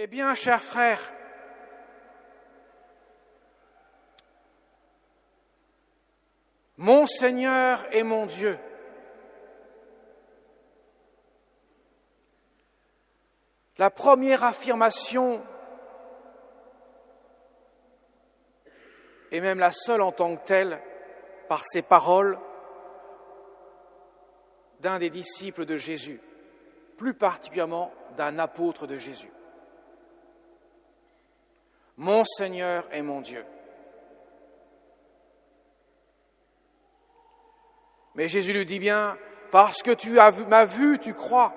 Eh bien, chers frères, mon Seigneur et mon Dieu, la première affirmation, et même la seule en tant que telle, par ces paroles d'un des disciples de Jésus, plus particulièrement d'un apôtre de Jésus. Mon Seigneur et mon Dieu. Mais Jésus lui dit bien, parce que tu m'as vu, tu crois.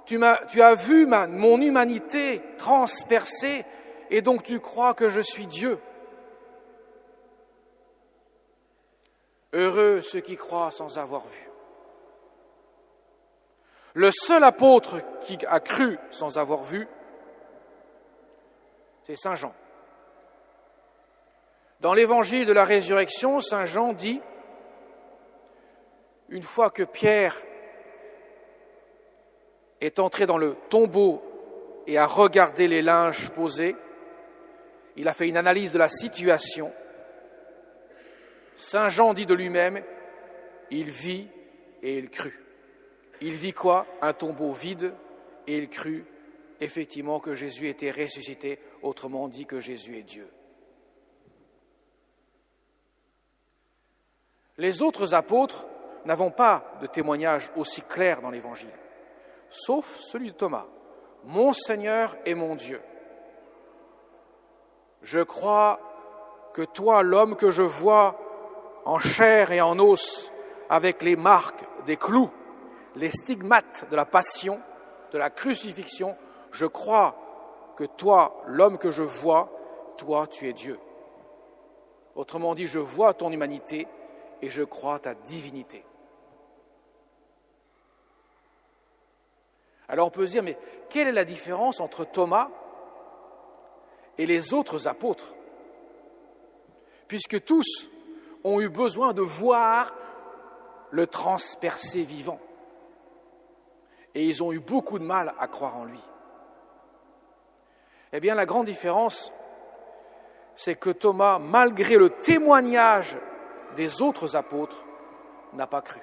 Tu as vu mon humanité transpercée et donc tu crois que je suis Dieu. Heureux ceux qui croient sans avoir vu. Le seul apôtre qui a cru sans avoir vu, c'est Saint Jean. Dans l'évangile de la résurrection, Saint Jean dit, une fois que Pierre est entré dans le tombeau et a regardé les linges posés, il a fait une analyse de la situation. Saint Jean dit de lui-même, il vit et il crut. Il vit quoi? Un tombeau vide, et il crut effectivement que Jésus était ressuscité, autrement dit que Jésus est Dieu. Les autres apôtres n'avons pas de témoignage aussi clair dans l'Évangile, sauf celui de Thomas. Mon Seigneur et mon Dieu. Je crois que toi, l'homme que je vois en chair et en os, avec les marques des clous, les stigmates de la passion, de la crucifixion, je crois que toi, l'homme que je vois, toi, tu es Dieu. Autrement dit, je vois ton humanité et je crois ta divinité. Alors on peut se dire, mais quelle est la différence entre Thomas et les autres apôtres? Puisque tous ont eu besoin de voir le transpercé vivant. Et ils ont eu beaucoup de mal à croire en lui. Eh bien, la grande différence, c'est que Thomas, malgré le témoignage des autres apôtres, n'a pas cru.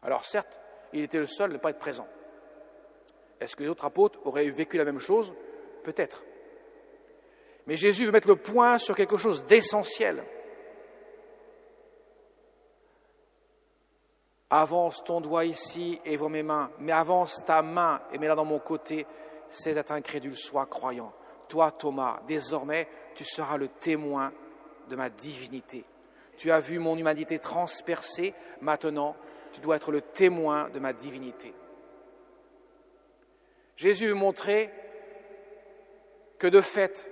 Alors certes, il était le seul à ne pas être présent. Est-ce que les autres apôtres auraient vécu la même chose? Peut-être. Mais Jésus veut mettre le point sur quelque chose d'essentiel. Avance ton doigt ici et vois mes mains, mais avance ta main et mets-la dans mon côté, c'est être incrédule, sois croyant. Toi, Thomas, désormais, tu seras le témoin de ma divinité. Tu as vu mon humanité transpercée, maintenant, tu dois être le témoin de ma divinité. Jésus veut montrer que de fait,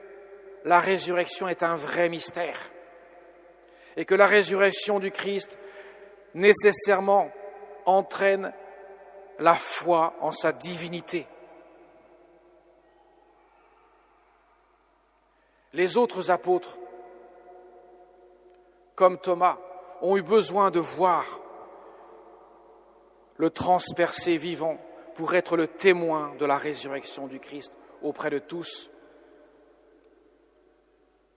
la résurrection est un vrai mystère et que la résurrection du Christ nécessairement entraîne la foi en sa divinité. Les autres apôtres, comme Thomas, ont eu besoin de voir le transpercé vivant pour être le témoin de la résurrection du Christ auprès de tous,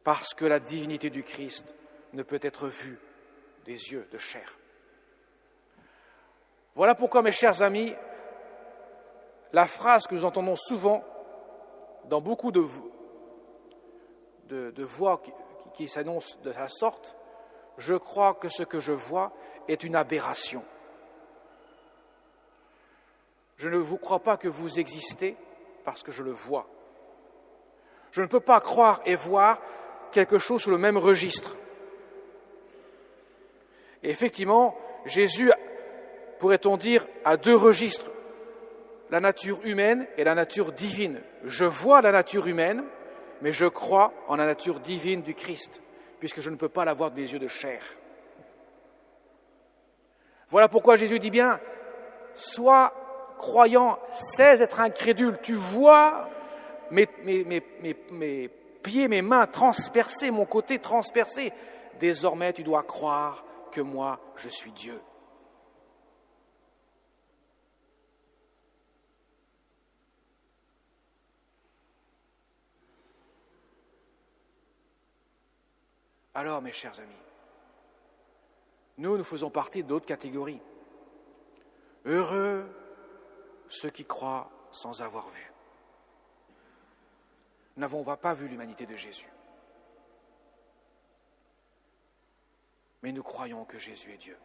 parce que la divinité du Christ ne peut être vue des yeux de chair. Voilà pourquoi, mes chers amis, la phrase que nous entendons souvent dans beaucoup de voix qui s'annoncent de la sorte, « Je crois que ce que je vois est une aberration. » Je ne vous crois pas que vous existez parce que je le vois. Je ne peux pas croire et voir quelque chose sur le même registre. Et effectivement, Jésus, pourrait-on dire, a deux registres, la nature humaine et la nature divine. Je vois la nature humaine, mais je crois en la nature divine du Christ, puisque je ne peux pas la voir de mes yeux de chair. Voilà pourquoi Jésus dit bien, sois croyant, cesse d'être incrédule. Tu vois mes pieds, mes mains transpercées, mon côté transpercé. Désormais, tu dois croire que moi, je suis Dieu. Alors, mes chers amis, nous faisons partie d'autres catégories. Heureux ceux qui croient sans avoir vu. Nous n'avons pas vu l'humanité de Jésus. Mais nous croyons que Jésus est Dieu.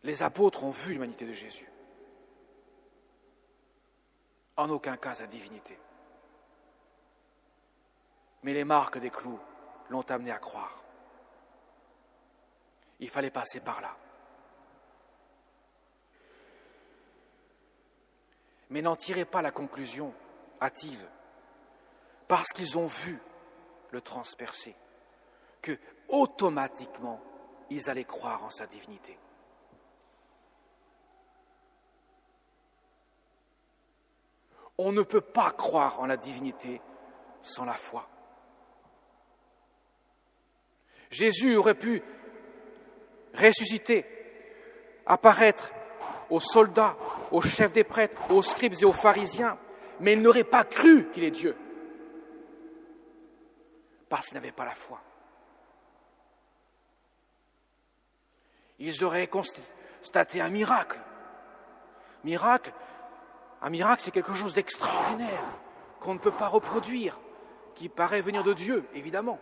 Les apôtres ont vu l'humanité de Jésus. En aucun cas sa divinité. Mais les marques des clous l'ont amené à croire. Il fallait passer par là. Mais n'en tirez pas la conclusion hâtive, parce qu'ils ont vu le transpercer, que automatiquement ils allaient croire en sa divinité. On ne peut pas croire en la divinité sans la foi. Jésus aurait pu ressusciter, apparaître aux soldats, aux chefs des prêtres, aux scribes et aux pharisiens, mais ils n'auraient pas cru qu'il est Dieu, parce qu'ils n'avaient pas la foi. Ils auraient constaté un miracle. Un miracle, c'est quelque chose d'extraordinaire, qu'on ne peut pas reproduire, qui paraît venir de Dieu, évidemment.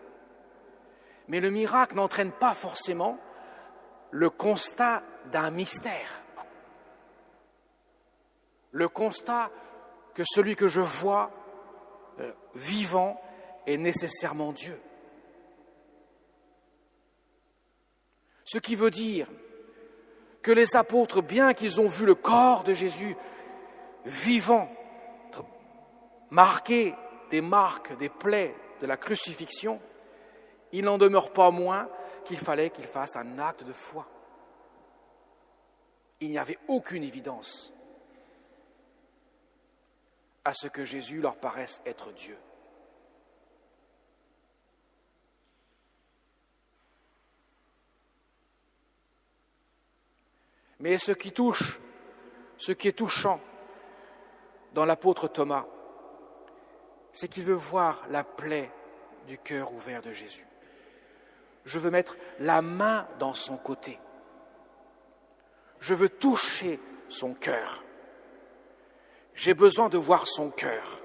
Mais le miracle n'entraîne pas forcément le constat d'un mystère. Le constat que celui que je vois vivant est nécessairement Dieu. Ce qui veut dire que les apôtres, bien qu'ils ont vu le corps de Jésus vivant, marqué des marques, des plaies de la crucifixion, il n'en demeure pas moins qu'il fallait qu'ils fassent un acte de foi. Il n'y avait aucune évidence à ce que Jésus leur paraisse être Dieu. Mais ce qui est touchant dans l'apôtre Thomas, c'est qu'il veut voir la plaie du cœur ouvert de Jésus. Je veux mettre la main dans son côté. Je veux toucher son cœur. J'ai besoin de voir son cœur.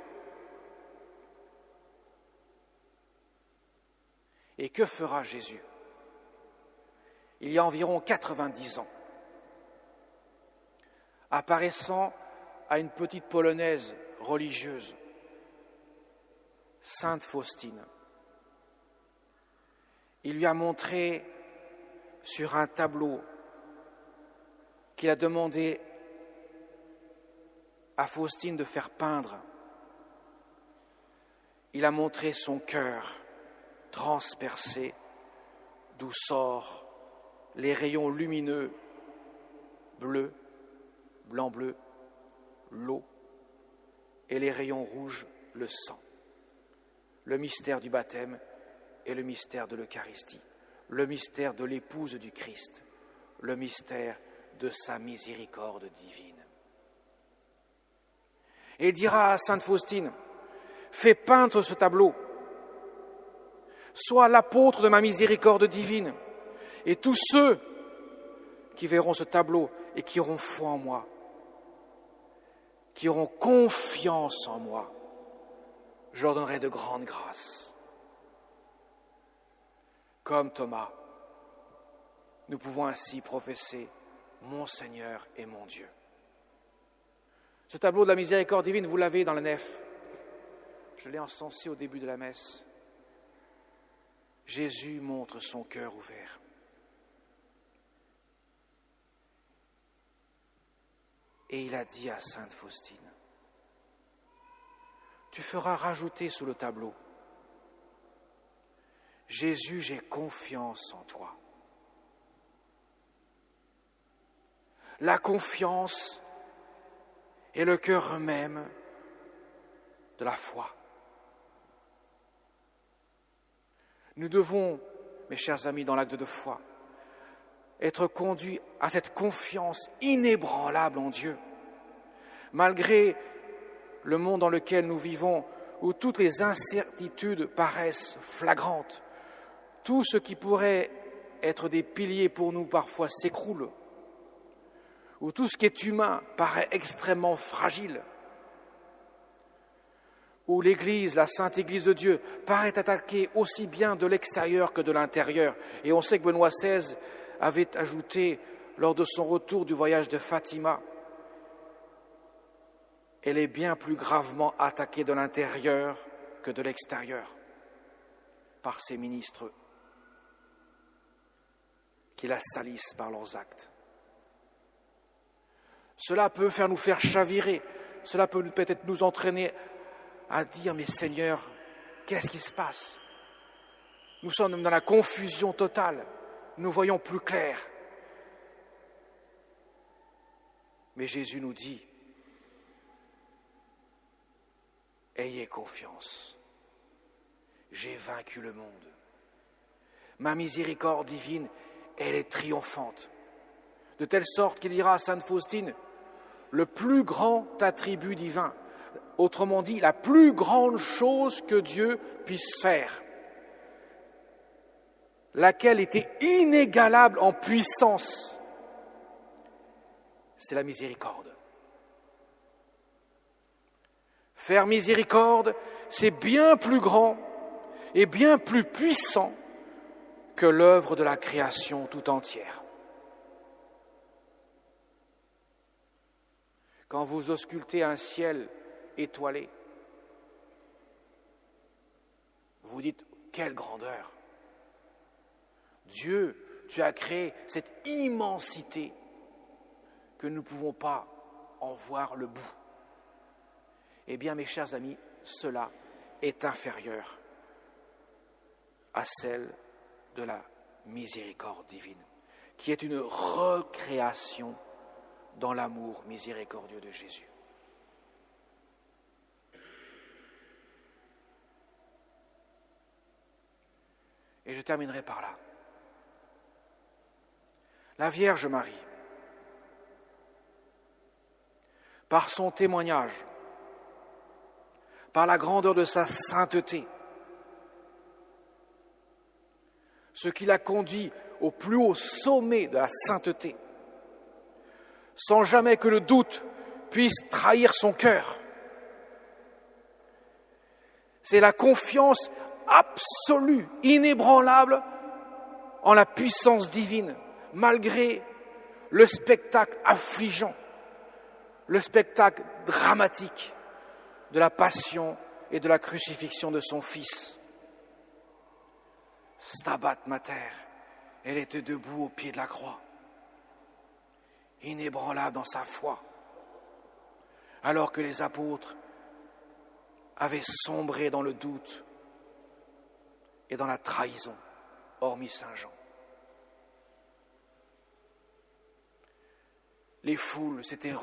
Et que fera Jésus? Il y a environ 90 ans, apparaissant à une petite polonaise religieuse, Sainte Faustine, il lui a montré sur un tableau qu'il a demandé à Faustine de faire peindre. Il a montré son cœur transpercé, d'où sortent les rayons lumineux, bleu, blanc-bleu, l'eau, et les rayons rouges, le sang. Le mystère du baptême et le mystère de l'Eucharistie, le mystère de l'épouse du Christ, le mystère de sa miséricorde divine. Et il dira à Sainte Faustine, fais peindre ce tableau, sois l'apôtre de ma miséricorde divine, et tous ceux qui verront ce tableau et qui auront foi en moi, qui auront confiance en moi, je leur donnerai de grandes grâces. Comme Thomas, nous pouvons ainsi professer mon Seigneur et mon Dieu. Ce tableau de la miséricorde divine, vous l'avez dans la nef. Je l'ai encensé au début de la messe. Jésus montre son cœur ouvert. Et il a dit à Sainte Faustine, tu feras rajouter sous le tableau, Jésus, j'ai confiance en toi. La confiance est le cœur même de la foi. Nous devons, mes chers amis, dans l'acte de foi, être conduits à cette confiance inébranlable en Dieu, malgré le monde dans lequel nous vivons, où toutes les incertitudes paraissent flagrantes, tout ce qui pourrait être des piliers pour nous parfois s'écroule, où tout ce qui est humain paraît extrêmement fragile, où l'Église, la Sainte Église de Dieu, paraît attaquée aussi bien de l'extérieur que de l'intérieur. Et on sait que Benoît XVI avait ajouté, lors de son retour du voyage de Fatima, elle est bien plus gravement attaquée de l'intérieur que de l'extérieur par ses ministres qui la salissent par leurs actes. Cela peut nous faire chavirer, cela peut peut-être nous entraîner à dire « Mais Seigneur, qu'est-ce qui se passe ?» Nous sommes dans la confusion totale, nous voyons plus clair. Mais Jésus nous dit « Ayez confiance, j'ai vaincu le monde. Ma miséricorde divine, elle est triomphante. » De telle sorte qu'il dira à sainte Faustine, le plus grand attribut divin, autrement dit, la plus grande chose que Dieu puisse faire, laquelle était inégalable en puissance, c'est la miséricorde. Faire miséricorde, c'est bien plus grand et bien plus puissant que l'œuvre de la création tout entière. Quand vous auscultez un ciel étoilé, vous dites « Quelle grandeur ! Dieu, tu as créé cette immensité que nous ne pouvons pas en voir le bout. » Eh bien, mes chers amis, cela est inférieur à celle de la miséricorde divine, qui est une recréation dans l'amour miséricordieux de Jésus. Et je terminerai par là. La Vierge Marie, par son témoignage, par la grandeur de sa sainteté, ce qui l'a conduit au plus haut sommet de la sainteté, sans jamais que le doute puisse trahir son cœur. C'est la confiance absolue, inébranlable en la puissance divine, malgré le spectacle affligeant, le spectacle dramatique de la passion et de la crucifixion de son Fils. Stabat Mater, elle était debout au pied de la croix, inébranlable dans sa foi, alors que les apôtres avaient sombré dans le doute et dans la trahison, hormis Saint Jean. Les foules s'étaient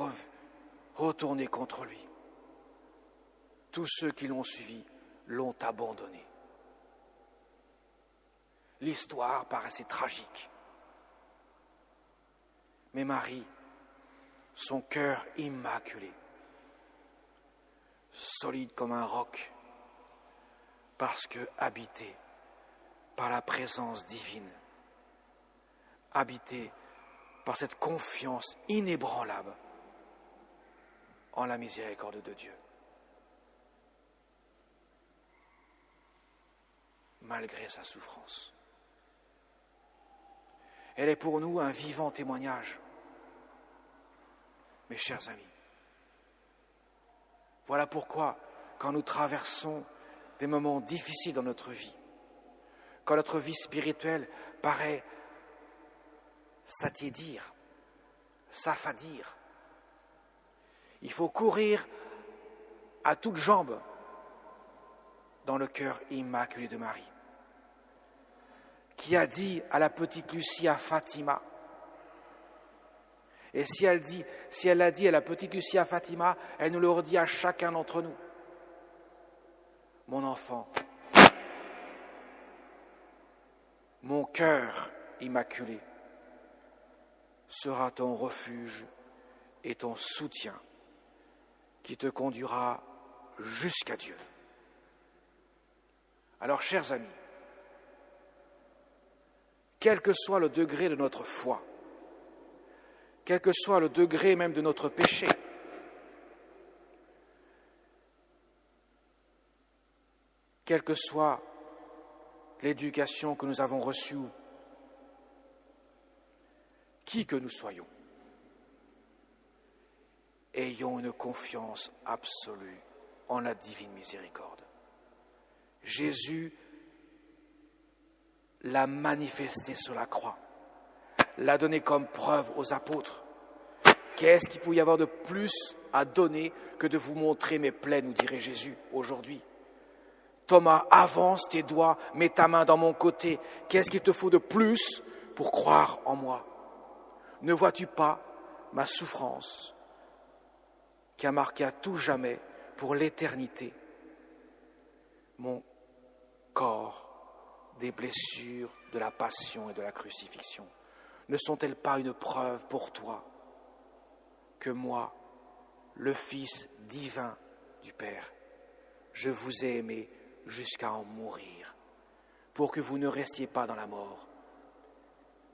retournées contre lui. Tous ceux qui l'ont suivi l'ont abandonné. L'histoire paraissait tragique. Mais Marie, son cœur immaculé, solide comme un roc, parce que habité par la présence divine, habité par cette confiance inébranlable en la miséricorde de Dieu. Malgré sa souffrance. Elle est pour nous un vivant témoignage. Mes chers amis, voilà pourquoi, quand nous traversons des moments difficiles dans notre vie, quand notre vie spirituelle paraît s'attiédir, s'affadir, il faut courir à toutes jambes dans le cœur immaculé de Marie, qui a dit à la petite Lucie à Fatima, et si elle l'a dit à la petite Lucie à Fatima, elle nous le redit à chacun d'entre nous. Mon enfant, mon cœur immaculé sera ton refuge et ton soutien qui te conduira jusqu'à Dieu. Alors, chers amis, quel que soit le degré de notre foi, quel que soit le degré même de notre péché, quelle que soit l'éducation que nous avons reçue, qui que nous soyons, ayons une confiance absolue en la divine miséricorde. Jésus l'a manifesté sur la croix, l'a donné comme preuve aux apôtres. Qu'est-ce qu'il pouvait y avoir de plus à donner que de vous montrer mes plaies, nous dirait Jésus aujourd'hui. Thomas, avance tes doigts, mets ta main dans mon côté. Qu'est-ce qu'il te faut de plus pour croire en moi? Ne vois-tu pas ma souffrance qui a marqué à tout jamais pour l'éternité mon corps des blessures de la passion et de la crucifixion? Ne sont-elles pas une preuve pour toi que moi, le Fils divin du Père, je vous ai aimé jusqu'à en mourir, pour que vous ne restiez pas dans la mort,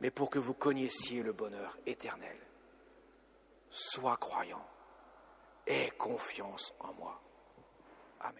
mais pour que vous connaissiez le bonheur éternel. Sois croyant, aie confiance en moi. Amen.